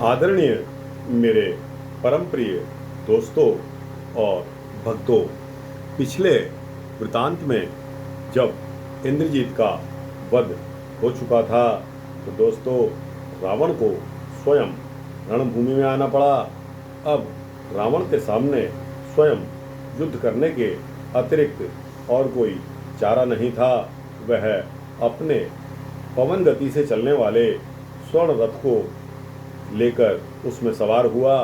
आदरणीय मेरे परम प्रिय दोस्तों और भक्तों, पिछले वृतांत में जब इंद्रजीत का वध हो चुका था तो दोस्तों रावण को स्वयं रणभूमि में आना पड़ा। अब रावण के सामने स्वयं युद्ध करने के अतिरिक्त और कोई चारा नहीं था। वह अपने पवन गति से चलने वाले स्वर्ण रथ को लेकर उसमें सवार हुआ।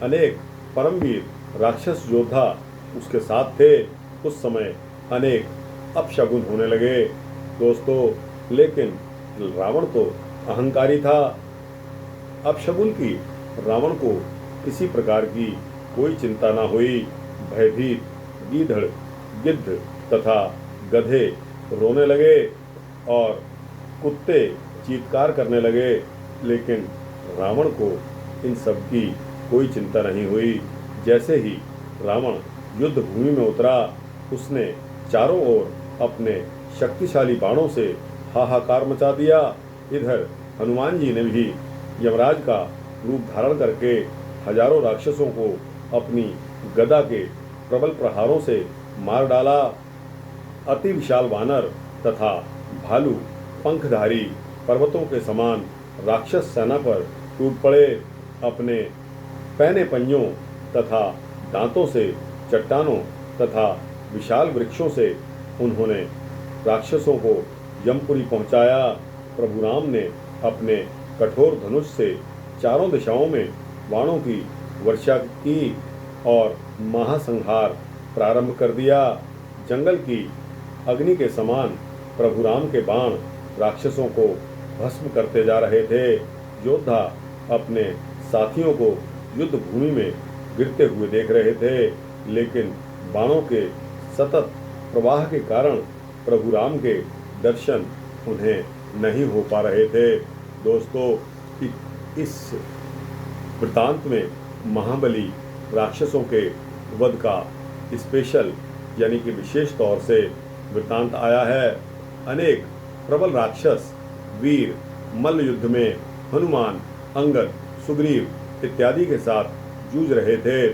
अनेक परमवीर राक्षस योद्धा उसके साथ थे। उस समय अनेक अपशगुन होने लगे दोस्तों, लेकिन रावण तो अहंकारी था। अपशगुन की रावण को किसी प्रकार की कोई चिंता न हुई। भयभीत गीदड़, गिद्ध तथा गधे रोने लगे और कुत्ते चीत्कार करने लगे, लेकिन रावण को इन सब की कोई चिंता नहीं हुई। जैसे ही रावण युद्ध भूमि में उतरा, उसने चारों ओर अपने शक्तिशाली बाणों से हाहाकार मचा दिया। इधर हनुमान जी ने भी यमराज का रूप धारण करके हजारों राक्षसों को अपनी गदा के प्रबल प्रहारों से मार डाला। अति विशाल वानर तथा भालू पंखधारी पर्वतों के समान राक्षस सेना पर टूट पड़े। अपने पैने पंजों तथा दांतों से चट्टानों तथा विशाल वृक्षों से उन्होंने राक्षसों को यमपुरी पहुंचाया। प्रभु राम ने अपने कठोर धनुष से चारों दिशाओं में बाणों की वर्षा की और महासंहार प्रारंभ कर दिया। जंगल की अग्नि के समान प्रभु राम के बाण राक्षसों को भस्म करते जा रहे थे। योद्धा अपने साथियों को युद्ध भूमि में गिरते हुए देख रहे थे, लेकिन बाणों के सतत प्रवाह के कारण प्रभु राम के दर्शन उन्हें नहीं हो पा रहे थे। दोस्तों, इस वृतांत में महाबली राक्षसों के वध का स्पेशल यानी कि विशेष तौर से वृतांत आया है। अनेक प्रबल राक्षस वीर मल्ल युद्ध में हनुमान, अंगद, सुग्रीव इत्यादि के साथ जूझ रहे थे।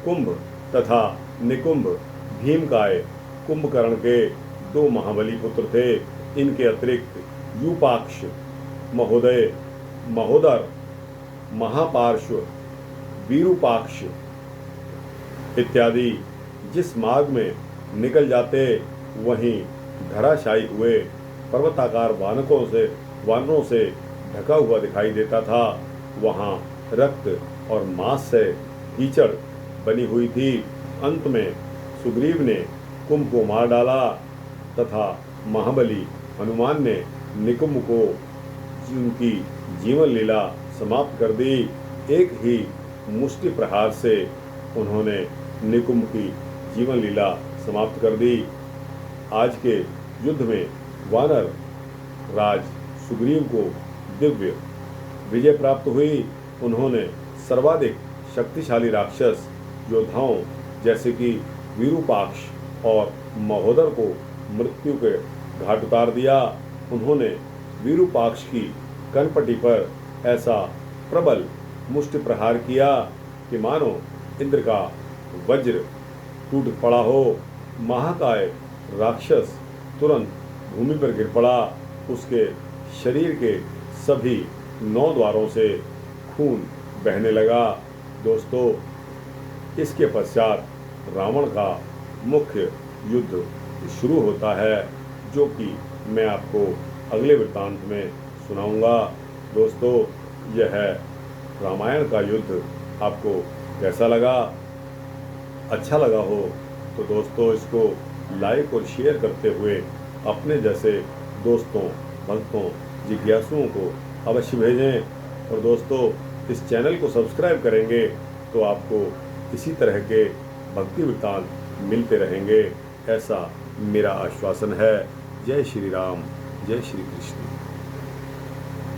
कुंभ तथा निकुंभ भीमकाय कुंभकर्ण के दो महाबली पुत्र थे। इनके अतिरिक्त यूपाक्ष, महोदय, महोदर, महापार्श्व, वीरूपाक्ष इत्यादि जिस मार्ग में निकल जाते वहीं धराशायी हुए पर्वताकार वानरों से ढका हुआ दिखाई देता था। वहाँ रक्त और मांस से कीचड़ बनी हुई थी। अंत में सुग्रीव ने कुंभ को मार डाला तथा महाबली हनुमान ने निकुंभ को उनकी जीवन लीला समाप्त कर दी। एक ही मुष्टि प्रहार से उन्होंने निकुंभ की जीवन लीला समाप्त कर दी। आज के युद्ध में वानर राज सुग्रीव को दिव्य विजय प्राप्त हुई। उन्होंने सर्वाधिक शक्तिशाली राक्षस योद्धाओं जैसे कि वीरूपाक्ष और महोदर को मृत्यु के घाट उतार दिया। उन्होंने वीरूपाक्ष की कनपटी पर ऐसा प्रबल मुष्टि प्रहार किया कि मानो इंद्र का वज्र टूट पड़ा हो। महाकाय राक्षस तुरंत भूमि पर गिर पड़ा। उसके शरीर के सभी 9 द्वारों से खून बहने लगा। दोस्तों, इसके पश्चात रावण का मुख्य युद्ध शुरू होता है, जो कि मैं आपको अगले वृत्तांत में सुनाऊंगा। दोस्तों, यह रामायण का युद्ध आपको कैसा लगा? अच्छा लगा हो तो दोस्तों इसको लाइक और शेयर करते हुए अपने जैसे दोस्तों, भक्तों, जिज्ञासुओं को अवश्य भेजें। और दोस्तों, इस चैनल को सब्सक्राइब करेंगे तो आपको इसी तरह के भक्ति वृत्तांत मिलते रहेंगे, ऐसा मेरा आश्वासन है। जय श्री राम, जय श्री कृष्ण।